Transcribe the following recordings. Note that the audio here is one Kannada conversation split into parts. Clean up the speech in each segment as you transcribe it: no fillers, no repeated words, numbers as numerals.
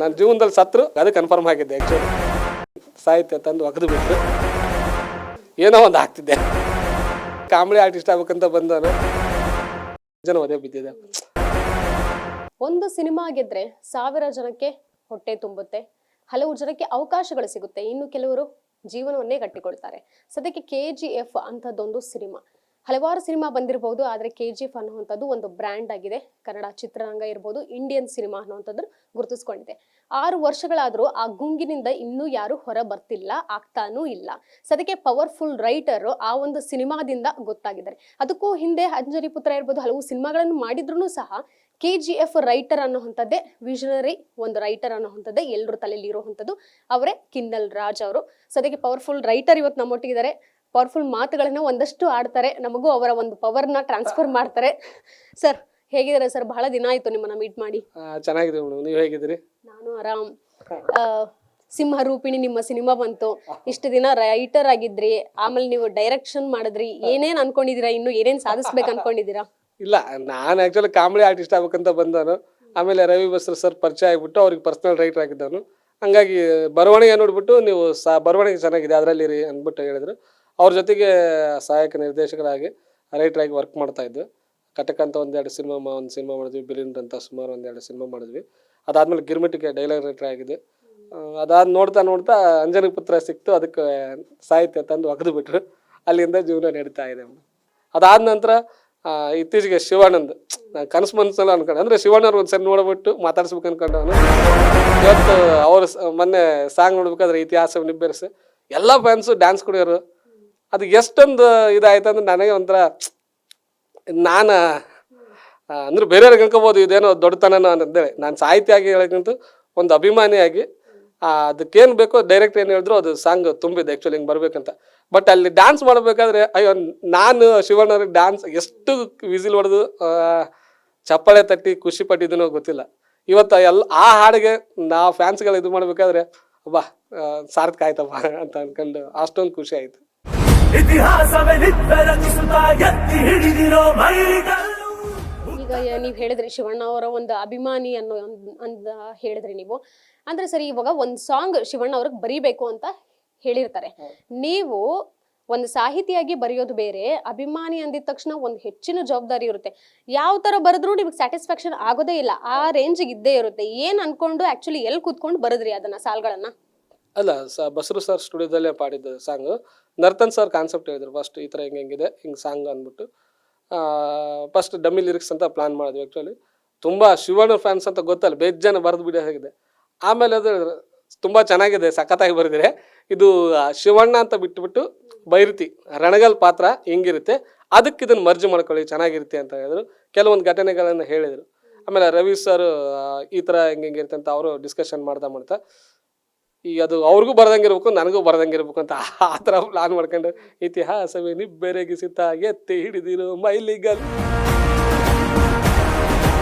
ನನ್ನ ಜೀವನದಲ್ಲಿ ಸತ್ರು ಅದು ಕನ್ಫರ್ಮ್ ಆಗಿದ್ದೆ ಆ್ಯಕ್ಚುಲಿ. ಸಾಹಿತ್ಯ ತಂದು ಒಗೆದು ಬಿಟ್ಟು ಏನೋ ಒಂದು ಆಗ್ತಿದ್ದೆ. ಕಾಮಿಡಿ ಆರ್ಟಿಸ್ಟ್ ಆಗ್ಬೇಕಂತ ಬಂದನು, ಜನ ಒದೇ ಬಿದ್ದಿದೆ. ಒಂದು ಸಿನಿಮಾ ಗೆದ್ರೆ 1000 ಜನಕ್ಕೆ ಹೊಟ್ಟೆ ತುಂಬುತ್ತೆ, ಹಲವು ಜನಕ್ಕೆ ಅವಕಾಶಗಳು ಸಿಗುತ್ತೆ, ಇನ್ನು ಕೆಲವರು ಜೀವನವನ್ನೇ ಕಟ್ಟಿಕೊಳ್ತಾರೆ. ಸದ್ಯಕ್ಕೆ KGF ಅಂತದೊಂದು ಸಿನಿಮಾ, ಹಲವಾರು ಸಿನಿಮಾ ಬಂದಿರಬಹುದು, ಆದ್ರೆ KGF ಅನ್ನುವಂಥದ್ದು ಒಂದು ಬ್ರ್ಯಾಂಡ್ ಆಗಿದೆ. ಕನ್ನಡ ಚಿತ್ರರಂಗ ಇರ್ಬೋದು, ಇಂಡಿಯನ್ ಸಿನಿಮಾ ಅನ್ನುವಂಥದ್ದು ಗುರುತಿಸ್ಕೊಂಡಿದೆ. 6 ವರ್ಷಗಳಾದ್ರೂ ಆ ಗುಂಗಿನಿಂದ ಇನ್ನೂ ಯಾರು ಹೊರ ಬರ್ತಿಲ್ಲ, ಆಗ್ತಾನೂ ಇಲ್ಲ. ಸದ್ಯಕ್ಕೆ ಪವರ್ಫುಲ್ ರೈಟರ್ ಆ ಒಂದು ಸಿನಿಮಾದಿಂದ ಗೊತ್ತಾಗಿದ್ದಾರೆ. ಅದಕ್ಕೂ ಹಿಂದೆ ಅಂಜನಿ ಪುತ್ರ ಇರ್ಬೋದು, ಹಲವು ಸಿನಿಮಾಗಳನ್ನು ಮಾಡಿದ್ರು ಸಹ KGF ರೈಟರ್ ಅನ್ನುವಂಥದ್ದೇ, ವಿಷನರಿ ಒಂದು ರೈಟರ್ ಅನ್ನುವಂಥದ್ದೇ ಎಲ್ಲರ ತಲೆಯಲ್ಲಿ ಇರುವಂಥದ್ದು ಅವರೇ ಕಿನ್ನಲ್ ರಾಜ್ ಅವರು. ಸದ್ಯಕ್ಕೆ ಪವರ್ಫುಲ್ ರೈಟರ್ ಇವತ್ತು ನಮ್ಮೊಟ್ಟಿಗಿದ್ದಾರೆ. ಪವರ್ಫುಲ್ ಮಾತುಗಳನ್ನ ಒಂದಷ್ಟು ಆಡ್ತಾರೆ, ನಮಗೂ ಅವರ ಒಂದು ಪವರ್ನ ಟ್ರಾನ್ಸ್ಫರ್ ಮಾಡ್ತಾರೆ. ಸರ್ ಹೇಗಿದ್ದಾರೆ ಸರ್? ಬಹಳ ದಿನ ಆಯ್ತು ನಿಮ್ಮನ್ನ ಮೀಟ್ ಮಾಡಿ. ಚೆನ್ನಾಗಿದೆ ಮೇಡಮ್, ನೀವು ಹೇಗಿದ್ದೀರಿ? ನಾನು ಆರಾಮ್. ಸಿಂಹರೂಪಿಣಿ ನಿಮ್ಮ ಸಿನಿಮಾ ಬಂತು, ಇಷ್ಟು ದಿನ ರೈಟರ್ ಆಗಿದ್ರಿ, ಆಮೇಲೆ ನೀವು ಡೈರೆಕ್ಷನ್ ಮಾಡಿದ್ರಿ, ಏನೇನ್ ಅನ್ಕೊಂಡಿದೀರಾ? ಇನ್ನು ಏನೇನ್ ಸಾಧಿಸ್ಬೇಕು ಅನ್ಕೊಂಡಿದೀರಾ? ಇಲ್ಲ, ನಾನು ಆ್ಯಕ್ಚುಲಿ ಕಾಮಿಡಿ ಆರ್ಟಿಸ್ಟ್ ಆಗ್ಬೇಕಂತ ಬಂದನು. ಆಮೇಲೆ ರವಿ ಬಸ್ರು ಸರ್ ಪರಿಚಯ ಆಗಿಬಿಟ್ಟು ಅವ್ರಿಗೆ ಪರ್ಸನಲ್ ರೈಟರ್ ಆಗಿದ್ದಾನು. ಹಂಗಾಗಿ ಬರವಣಿಗೆ ನೋಡ್ಬಿಟ್ಟು ನೀವು ಬರವಣಿಗೆ ಚೆನ್ನಾಗಿದೆ ಅದರಲ್ಲಿ ರೀ ಅಂದ್ಬಿಟ್ಟು ಹೇಳಿದ್ರು. ಅವ್ರ ಜೊತೆಗೆ ಸಹಾಯಕ ನಿರ್ದೇಶಕರಾಗಿ ರೈಟರ್ ಆಗಿ ವರ್ಕ್ ಮಾಡ್ತಾ ಇದ್ವಿ. ಕಟಕ್ ಅಂತ ಒಂದು ಸಿನಿಮಾ ಮಾಡಿದ್ವಿ, ಬಿಲಿಂಡ್ ಅಂತ ಸುಮಾರು 1-2 ಸಿನಿಮಾ ಮಾಡಿದ್ವಿ. ಅದಾದ್ಮೇಲೆ ಗಿರ್ಮಿಟಿಗೆ ಡೈಲಾಗ್ ರೈಟರ್ ಆಗಿದೆ. ಅದಾದ ನೋಡ್ತಾ ಅಂಜನಿ ಪುತ್ರ ಸಿಕ್ತು, ಅದಕ್ಕೆ ಸಾಹಿತ್ಯ ತಂದು ಒಗೆದು ಬಿಟ್ರು. ಅಲ್ಲಿಂದ ಜೀವನ ನಡೀತಾ ಇದೆ. ಅದಾದ ನಂತರ ಇತ್ತೀಚೆಗೆ ಶಿವಾನಂದ್ ಕನಸು ಮನಸ್ಸಲ್ಲ ಅನ್ಕೊಂಡೆ, ಅಂದ್ರೆ ಶಿವಣ್ಣವ್ರು ಒಂದ್ಸರಿ ನೋಡ್ಬಿಟ್ಟು ಮಾತಾಡ್ಸ್ಬೇಕು ಅನ್ಕೊಂಡವನು. ಇವತ್ತು ಅವ್ರು ಮೊನ್ನೆ ಸಾಂಗ್ ನೋಡ್ಬೇಕಾದ್ರೆ ಇತಿಹಾಸ ನಿಬ್ಬೆರಸು ಎಲ್ಲ ಫ್ಯಾನ್ಸು ಡ್ಯಾನ್ಸ್ ಕುಡಿಯೋರು. ಅದು ಎಷ್ಟೊಂದು ಇದಾಯ್ತಂದ್ರೆ ನನಗೆ ಒಂಥರ, ನಾನು ಅಂದ್ರೆ ಬೇರೆಯವ್ರಿಗೆ ಅನ್ಕೋಬೋದು ಇದೇನೋ ದೊಡ್ಡತನ ಅಂತೇಳಿ, ನಾನು ಸಾಹಿತ್ಯ ಆಗಿ ಹೇಳೋಕ್ಕಂತೂ ಒಂದು ಅಭಿಮಾನಿಯಾಗಿ ಅದಕ್ಕೇನು ಬೇಕೋ ಡೈರೆಕ್ಟ್ ಏನು ಹೇಳಿದ್ರು ಅದು ಸಾಂಗ್ ತುಂಬಿದೆ ಆ್ಯಕ್ಚುಲಿ ಹಿಂಗೆ ಬರ್ಬೇಕಂತ. ಬಟ್ ಅಲ್ಲಿ ಡ್ಯಾನ್ಸ್ ಮಾಡಬೇಕಾದ್ರೆ ಅಯ್ಯೋ, ನಾನು ಶಿವಣ್ಣವ್ರಿಗೆ ಡ್ಯಾನ್ಸ್ ಎಷ್ಟು ವಿಸಿಲ್ ಹೊಡೆದು ಚಪ್ಪಾಳೆ ತಟ್ಟಿ ಖುಷಿ ಪಟ್ಟಿದ್ದೀನೋ ಗೊತ್ತಿಲ್ಲ. ಇವತ್ತು ಆ ಹಾಡಿಗೆ ನಾವು ಫ್ಯಾನ್ಸ್ಗಳು ಇದು ಮಾಡಬೇಕಾದ್ರೆ ಬಾ ಸಾರ್ಥಕ ಆಯ್ತಪ್ಪ ಅಂತ ಅನ್ಕೊಂಡು ಅಷ್ಟೊಂದು ಖುಷಿ ಆಯ್ತು. ಈಗ ನೀವು ಹೇಳಿದ್ರಿ ಶಿವಣ್ಣ ಅವರ ಒಂದು ಅಭಿಮಾನಿ ಅಂತ ಹೇಳಿದ್ರಿ ನೀವು. ಅಂದ್ರೆ ಸರಿ, ಇವಾಗ ಒಂದ್ ಸಾಂಗ್ ಶಿವಣ್ಣ ಅವ್ರಿಗೆ ಬರೀಬೇಕು ಅಂತ ಹೇಳಿರ್ತಾರೆ, ನೀವು ಒಂದು ಸಾಹಿತಿಯಾಗಿ ಬರೆಯೋದು ಬೇರೆ, ಅಭಿಮಾನಿ ಅಂದಿದ ತಕ್ಷಣ ಒಂದು ಹೆಚ್ಚಿನ ಜವಾಬ್ದಾರಿ ಇರುತ್ತೆ. ಯಾವ ತರ ಬರೆದ್ರು ನಿಮ್ಗೆ ಸ್ಯಾಟಿಸ್ಫ್ಯಾಕ್ಷನ್ ಆಗೋದೇ ಇಲ್ಲ, ಆ ರೇಂಜಿಗೆ ಇದ್ದೇ ಇರುತ್ತೆ. ಏನ್ ಅನ್ಕೊಂಡು ಆಕ್ಚುಲಿ ಎಲ್ಲಿ ಕೂತ್ಕೊಂಡು ಬರದ್ರಿ ಅದನ್ನ ಸಾಲ್ಗಳನ್ನ? ಅಲ್ಲ, ಬಸರು ಸರ್ ಸ್ಟುಡಿಯೋದಲ್ಲೇ ಪಾಡಿದ್ದು ಸಾಂಗ್. ನರ್ತನ್ ಸರ್ ಕಾನ್ಸೆಪ್ಟ್ ಹೇಳಿದ್ರು ಫಸ್ಟ್, ಈ ಥರ ಹಿಂಗಿದೆ ಹಿಂಗೆ ಸಾಂಗ್ ಅಂದ್ಬಿಟ್ಟು. ಫಸ್ಟ್ ಡಮ್ಮಿ ಲಿರಿಕ್ಸ್ ಅಂತ ಪ್ಲಾನ್ ಮಾಡಿದ್ವಿ. ಆ್ಯಕ್ಚುಲಿ ತುಂಬ ಶಿವಣ್ಣ ಫ್ಯಾನ್ಸ್ ಅಂತ ಗೊತ್ತಲ್ಲ, ಬೇಜಾನ ಬರೆದು ಬಿಡೋ ಆಗಿದೆ. ಆಮೇಲೆ ಅದು ತುಂಬ ಚೆನ್ನಾಗಿದೆ, ಸಖತ್ತಾಗಿ ಬರೆದಿದೆ. ಇದು ಶಿವಣ್ಣ ಅಂತ ಬಿಟ್ಬಿಟ್ಟು ಬೈರತಿ ರಣಗಲ್ ಪಾತ್ರ ಹಿಂಗಿರುತ್ತೆ, ಅದಕ್ಕೆ ಇದನ್ನು ಮರ್ಜ್ ಮಾಡ್ಕೊಳ್ಳಿ ಚೆನ್ನಾಗಿರುತ್ತೆ ಅಂತ ಹೇಳಿದ್ರು. ಕೆಲವೊಂದು ಘಟನೆಗಳನ್ನು ಹೇಳಿದರು. ಆಮೇಲೆ ರವಿ ಸರ್ ಈ ಥರ ಹಿಂಗಿರುತ್ತೆ ಅಂತ ಅವರು ಡಿಸ್ಕಷನ್ ಮಾಡ್ತಾ ಈಗ ಅದು ಅವ್ರಿಗೂ ಬರ್ದಂಗಿರ್ಬೇಕು, ನನಗೂ ಬರ್ದಂಗಿರ್ಬೇಕು ಅಂತ ಆ ಥರ ಪ್ಲಾನ್ ಮಾಡ್ಕೊಂಡು ಇತಿಹಾಸವೇ ನಿಬ್ಬೆರಗಿಸಿತ ಎತ್ತಿ ಹಿಡಿದಿರೋ ಮೈಲಿಗಲ್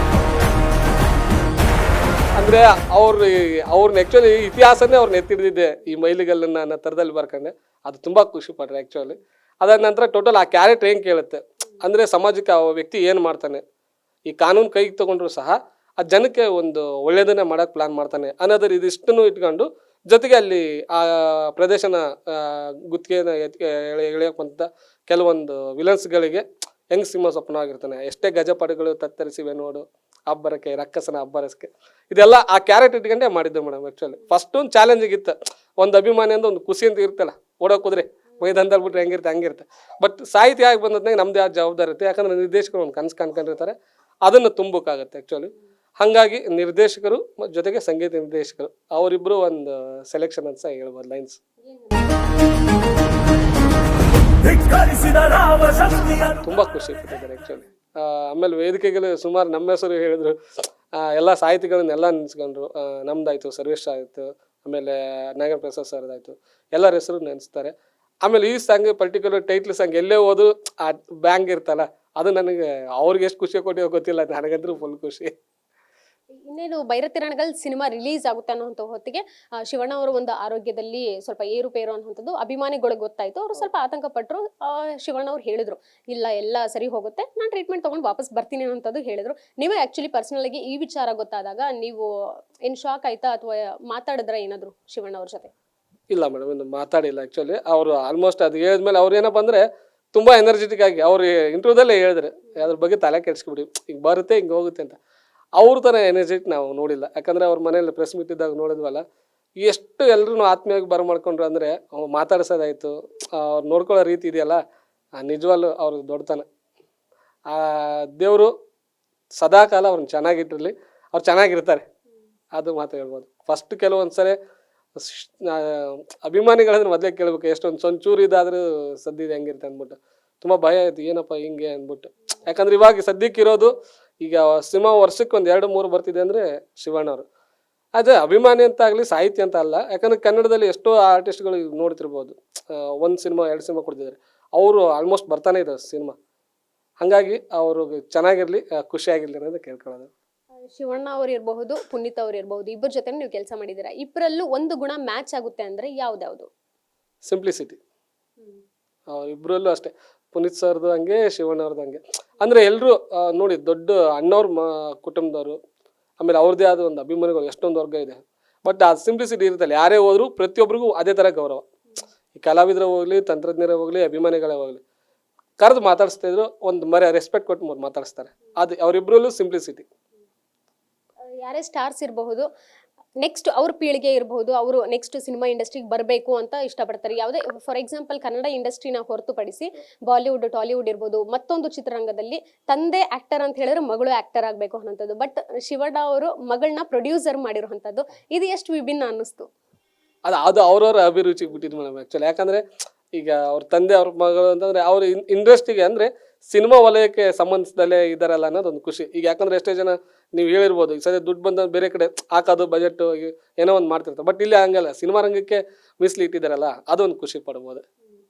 ಅಂದರೆ ಅವ್ರನ್ನ ಆ್ಯಕ್ಚುಲಿ ಇತಿಹಾಸನೇ ಅವ್ರನ್ನ ಎತ್ತಿ ಹಿಡಿದಿದ್ದೆ ಈ ಮೈಲಿಗಲ್ಲನ್ನ ಅನ್ನೋ ಥರದಲ್ಲಿ ಬರ್ಕೊಂಡೆ. ಅದು ತುಂಬ ಖುಷಿ ಪಡ್ರೆ ಆ್ಯಕ್ಚುಲಿ. ಅದಾದ ನಂತರ ಟೋಟಲ್ ಆ ಕ್ಯಾರೆಕ್ಟರ್ ಏನು ಕೇಳುತ್ತೆ ಅಂದರೆ ಸಮಾಜಕ್ಕೆ ಆ ವ್ಯಕ್ತಿ ಏನು ಮಾಡ್ತಾನೆ, ಈ ಕಾನೂನು ಕೈಗೆ ತೊಗೊಂಡ್ರು ಸಹ ಆ ಜನಕ್ಕೆ ಒಂದು ಒಳ್ಳೆಯದನ್ನೇ ಮಾಡೋಕ್ಕೆ ಪ್ಲಾನ್ ಮಾಡ್ತಾನೆ ಅನ್ನೋದ್ರ ಇದಿಷ್ಟನ್ನು ಇಟ್ಕೊಂಡು, ಜೊತೆಗೆ ಅಲ್ಲಿ ಆ ಪ್ರದೇಶನ ಗುತ್ತಿಗೆನ ಎಳೆಯೋಕೆ ಬಂದ ಕೆಲವೊಂದು ವಿಲನ್ಸ್ಗಳಿಗೆ ಹೆಂಗೆ ಸಿಂಹ ಸ್ವಪ್ನವಾಗಿರ್ತಾನೆ, ಎಷ್ಟೇ ಗಜಪಡೆಗಳು ತತ್ತರಿಸಿವೆ ನೋಡು ಅಬ್ಬರಕ್ಕೆ ರಕ್ಕಸನ ಅಬ್ಬರಕ್ಕೆ, ಇದೆಲ್ಲ ಆ ಕ್ಯಾರೆಕ್ಟರ್ ಇಟ್ಕೊಂಡೇ ಮಾಡಿದ್ದು ಮೇಡಮ್. ಆ್ಯಕ್ಚುಲಿ ಫಸ್ಟ್ ಒಂದು ಚಾಲೆಂಜಿಗಿತ್ತು, ಒಂದು ಅಭಿಮಾನಿ ಅಂತ ಒಂದು ಖುಷಿ ಅಂತ ಇರ್ತಲ್ಲ, ಓಡೋಕೆ ಕುದುರೆ ಮೈದಾನದಲ್ಲಿ ಬಿಟ್ರೆ ಹೆಂಗಿರುತ್ತೆ ಹಂಗಿರುತ್ತೆ. ಬಟ್ ಸಾಹಿತ್ಯ ಆಗಿ ಬಂದದ್ನಾಗ ನಮ್ದು ಯಾವ ಜವಾಬ್ದಾರಿ ಇರುತ್ತೆ, ಯಾಕಂದ್ರೆ ನಿರ್ದೇಶಕರು ಒಂದು ಕನಸು ಕಾಣ್ಕೊಂಡಿರ್ತಾರೆ, ಅದನ್ನು ತುಂಬಬೇಕಾಗತ್ತೆ ಆ್ಯಕ್ಚುಲಿ. ಹಾಗಾಗಿ ನಿರ್ದೇಶಕರು ಜೊತೆಗೆ ಸಂಗೀತ ನಿರ್ದೇಶಕರು ಅವರಿಬ್ಬರು ಒಂದು ಸೆಲೆಕ್ಷನ್ ಅಂತ ಹೇಳ್ಬೋದು ಲೈನ್ಸ್. ತುಂಬ ಖುಷಿ ಪಟ್ಟಿದ್ದಾರೆ ಆ್ಯಕ್ಚುಲಿ. ಆಮೇಲೆ ವೇದಿಕೆಗಳು ಸುಮಾರು ನಮ್ಮ ಹೆಸರು ಹೇಳಿದ್ರು, ಎಲ್ಲ ಸಾಹಿತಿಗಳನ್ನೆಲ್ಲ ನೆನೆಸ್ಕೊಂಡ್ರು. ನಮ್ದಾಯ್ತು, ಸರ್ವೇಶ್ ಆಯಿತು, ಆಮೇಲೆ ನಾಗರ ಪ್ರಸಾದ್ ಸರ್ದಾಯ್ತು, ಎಲ್ಲರ ಹೆಸರು ನೆನೆಸ್ತಾರೆ. ಆಮೇಲೆ ಈ ಸಾಂಗ್ ಪರ್ಟಿಕ್ಯುಲರ್ ಟೈಟ್ಲ್ ಸಾಂಗ್ ಎಲ್ಲೇ ಹೋದ್ರು ಆ ಬ್ಯಾಂಗ್ ಇರ್ತಲ್ಲ, ಅದು ನನಗೆ ಅವ್ರಿಗೆ ಎಷ್ಟು ಖುಷಿ ಕೊಟ್ಟಿಯೋ ಗೊತ್ತಿಲ್ಲ, ನನಗಂದ್ರೂ ಫುಲ್ ಖುಷಿ. ಇನ್ನೇನು ಭೈರತಿರಣಗಲ್ ಸಿನಿಮಾ ರಿಲೀಸ್ ಆಗುತ್ತೆ ಅನ್ನೋಂಥ ಹೊತ್ತಿಗೆ ಶಿವಣ್ಣ ಅವರ ಒಂದು ಆರೋಗ್ಯದಲ್ಲಿ ಸ್ವಲ್ಪ ಏರುಪೇರು ಅನ್ನುವಂಥದ್ದು ಅಭಿಮಾನಿಗಳಿಗೆ ಗೊತ್ತಾಯ್ತು. ಅವರು ಸ್ವಲ್ಪ ಆತಂಕ ಪಟ್ಟರು. ಶಿವಣ್ಣ ಅವ್ರು ಹೇಳಿದ್ರು, ಇಲ್ಲ ಎಲ್ಲ ಸರಿ ಹೋಗುತ್ತೆ, ನಾನು ಟ್ರೀಟ್ಮೆಂಟ್ ತಗೊಂಡು ವಾಪಸ್ ಬರ್ತೀನಿ ಅನ್ನೋಂಥದ್ದು ಹೇಳಿದ್ರು. ನೀವೇ ಆಕ್ಚುಲಿ ಪರ್ಸನಲ್ ಆಗಿ ಈ ವಿಚಾರ ಗೊತ್ತಾದಾಗ ನೀವು ಏನ್ ಶಾಕ್ ಆಯ್ತಾ ಅಥವಾ ಮಾತಾಡಿದ್ರ ಏನಾದ್ರು ಶಿವಣ್ಣ ಅವ್ರ ಜೊತೆ? ಇಲ್ಲ ಮೇಡಮ್, ಇನ್ನು ಮಾತಾಡಿಲ್ಲ ಆ್ಯಕ್ಚುಲಿ. ಅವರು ಆಲ್ಮೋಸ್ಟ್ ಅದು ಹೇಳಿದ್ಮೇಲೆ ಅವ್ರು ಏನಪ್ಪ ಅಂದರೆ ತುಂಬ ಎನರ್ಜೆಟಿಕ್ ಆಗಿ ಅವ್ರು ಇಂಟರ್ವ್ಯೂದಲ್ಲೇ ಹೇಳಿದ್ರೆ ಅದ್ರ ಬಗ್ಗೆ ತಲೆ ಕೆಡ್ಸ್ಕೊಬಿಡಿ, ಹಿಂಗೆ ಬರುತ್ತೆ ಹಿಂಗೆ ಹೋಗುತ್ತೆ ಅಂತ. ಅವ್ರ ಥರ ಎನರ್ಜೆಟಿಕ್ ನಾವು ನೋಡಿಲ್ಲ. ಯಾಕಂದರೆ ಅವ್ರ ಮನೇಲಿ ಪ್ರೆಸ್ ಮೀಟ್ ಇದ್ದಾಗ ನೋಡಿದ್ವಲ್ಲ, ಎಷ್ಟು ಎಲ್ಲರೂ ಆತ್ಮೀಯವಾಗಿ ಬರಮಾಡ್ಕೊಂಡ್ರು ಅಂದರೆ ಅವ್ರು ಮಾತಾಡ್ಸೋದಾಯಿತು, ಅವ್ರು ನೋಡ್ಕೊಳ್ಳೋ ರೀತಿ ಇದೆಯಲ್ಲ, ನಿಜವಾಗ್ಲೂ ಅವ್ರ ದೊಡ್ಡತನ. ಆ ದೇವರು ಸದಾಕಾಲ ಅವ್ರನ್ನ ಚೆನ್ನಾಗಿಟ್ಟಿರಲಿ, ಅವ್ರು ಚೆನ್ನಾಗಿರ್ತಾರೆ, ಅದು ಮಾತು ಹೇಳ್ಬೋದು. ಫಸ್ಟ್ ಕೆಲವೊಂದು ಸಲ ಅಭಿಮಾನಿಗಳಂದ್ರೆ ಮೊದಲೇ ಕೇಳಬೇಕು, ಎಷ್ಟೊಂದು ಚೂರು ಇದಾದರೂ ಸದ್ಯದ ಹೆಂಗಿರುತ್ತೆ ಅಂದ್ಬಿಟ್ಟು ತುಂಬ ಭಯ ಆಯಿತು, ಏನಪ್ಪ ಹಿಂಗೆ ಅಂದ್ಬಿಟ್ಟು. ಯಾಕಂದ್ರೆ ಇವಾಗ ಸದ್ಯಕ್ಕಿರೋದು ಈಗ ಸಿನಿಮಾ ವರ್ಷಕ್ಕೆ ಒಂದು 2-3 ಬರ್ತಿದೆ ಅಂದರೆ ಶಿವಣ್ಣವರು. ಅದೇ ಅಭಿಮಾನಿ ಅಂತ ಆಗಲಿ ಸಾಹಿತ್ಯ ಅಂತ ಅಲ್ಲ, ಯಾಕಂದರೆ ಕನ್ನಡದಲ್ಲಿ ಎಷ್ಟೋ ಆರ್ಟಿಸ್ಟ್ಗಳು ನೋಡ್ತಿರ್ಬೋದು, 1 ಸಿನಿಮಾ 2 ಸಿನಿಮಾ ಕೊಡ್ತಿದ್ದಾರೆ, ಅವರು ಆಲ್ಮೋಸ್ಟ್ ಬರ್ತಾನೆ ಇದ್ದಾರೆ ಸಿನಿಮಾ. ಹಾಗಾಗಿ ಅವರು ಚೆನ್ನಾಗಿರಲಿ, ಖುಷಿಯಾಗಿರಲಿ ಅನ್ನೋದು ಕೇಳ್ಕೊಳ್ಳೋದು. ಶಿವಣ್ಣ ಅವ್ರು ಇರಬಹುದು, ಪುನೀತ್ ಅವ್ರು ಇರಬಹುದು, ಇಬ್ಬರ ಜೊತೆ ನೀವು ಕೆಲಸ ಮಾಡಿದ್ದೀರಾ. ಇಬ್ಬರಲ್ಲೂ ಒಂದು ಗುಣ ಮ್ಯಾಚ್ ಆಗುತ್ತೆ ಅಂದ್ರೆ ಯಾವ್ದಾವ್ದು? ಸಿಂಪ್ಲಿಸಿಟಿ. ಇಬ್ಬರಲ್ಲೂ ಅಷ್ಟೇ, ಪುನೀತ್ ಸರ್ದು ಹಂಗೆ, ಶಿವಣ್ಣ ಅವ್ರದ್ದು ಹಂಗೆ. ಅಂದರೆ ಎಲ್ಲರೂ ನೋಡಿ, ದೊಡ್ಡ ಅಣ್ಣವ್ರ ಕುಟುಂಬದವರು, ಆಮೇಲೆ ಅವ್ರದ್ದೇ ಆದ ಒಂದು ಅಭಿಮಾನಿಗಳು ಎಷ್ಟೊಂದು ವರ್ಗ ಇದೆ. ಬಟ್ ಆ ಸಿಂಪ್ಲಿಸಿಟಿ ಇರುತ್ತಲ್ಲ, ಯಾರೇ ಹೋದ್ರು ಪ್ರತಿಯೊಬ್ಬರಿಗೂ ಅದೇ ಥರ ಗೌರವ. ಈ ಕಲಾವಿದರು ಹೋಗಲಿ, ತಂತ್ರಜ್ಞರೇ ಹೋಗಲಿ, ಅಭಿಮಾನಿಗಳೇ ಹೋಗಲಿ, ಕರೆದು ಮಾತಾಡಿಸ್ತಾ ಇದ್ರು, ಒಂದು ರೆಸ್ಪೆಕ್ಟ್ ಕೊಟ್ಟು ಮಾತಾಡಿಸ್ತಾರೆ. ಅದು ಅವರಿಬ್ಬರಲ್ಲೂ ಸಿಂಪ್ಲಿಸಿಟಿ. ಯಾರೇ ಸ್ಟಾರ್ಸ್ ಇರಬಹುದು, ನೆಕ್ಸ್ಟ್ ಅವ್ರ ಪೀಳಿಗೆ ಇರಬಹುದು, ಅವರು ನೆಕ್ಸ್ಟ್ ಸಿನಿಮಾ ಇಂಡಸ್ಟ್ರಿಗೆ ಬರಬೇಕು ಅಂತ ಇಷ್ಟಪಡ್ತಾರೆ. ಯಾವುದೇ ಫಾರ್ ಎಕ್ಸಾಂಪಲ್ ಕನ್ನಡ ಇಂಡಸ್ಟ್ರಿನ ಹೊರತುಪಡಿಸಿ ಬಾಲಿವುಡ್, ಟಾಲಿವುಡ್ ಇರ್ಬೋದು, ಮತ್ತೊಂದು ಚಿತ್ರರಂಗದಲ್ಲಿ ತಂದೆ ಆಕ್ಟರ್ ಅಂತ ಹೇಳಿದ್ರೆ ಮಗಳು ಆಕ್ಟರ್ ಆಗಬೇಕು ಅನ್ನೋಂಥದ್ದು. ಬಟ್ ಶಿವಣ್ಣ ಅವರು ಮಗಳನ್ನ ಪ್ರೊಡ್ಯೂಸರ್ ಮಾಡಿರುವಂಥದ್ದು, ಇದು ಎಷ್ಟು ವಿಭಿನ್ನ ಅನ್ನಿಸ್ತು? ಅದು ಅವ್ರವ್ರ ಅಭಿರುಚಿಗೆ ಬಿಟ್ಟಿದ್ದು ಮೇಡಮ್ ಆ್ಯಕ್ಚುಲಿ. ಯಾಕಂದರೆ ಈಗ ಅವ್ರ ತಂದೆ ಅವ್ರ ಮಗಳು ಅಂತಂದರೆ ಅವ್ರ ಇಂಡಸ್ಟ್ರಿಗೆ ಅಂದರೆ ಸಿನಿಮಾ ವಲಯಕ್ಕೆ ಸಂಬಂಧಿಸಿದಲ್ಲೇ ಇದ್ದಾರಲ್ಲ ಅನ್ನೋದೊಂದು ಖುಷಿ. ಈಗ ಯಾಕಂದರೆ ಎಷ್ಟೇ ಜನ ನೀವು ಹೇಳಿರ್ಬೋದು, ಈಗ ಸದ್ಯ ದುಡ್ಡು ಬಂದ ಬೇರೆ ಕಡೆ ಹಾಕೋದು, ಬಜೆಟ್ ಏನೋ ಒಂದು ಮಾಡ್ತಿರ್ತಾರೆ. ಬಟ್ ಇಲ್ಲಿ ಹಂಗಲ್ಲ, ಸಿನಿಮಾ ರಂಗಕ್ಕೆ ಮೀಸಲು ಇಟ್ಟಿದ್ದಾರಲ್ಲ, ಅದೊಂದು ಖುಷಿ ಪಡ್ಬೋದು.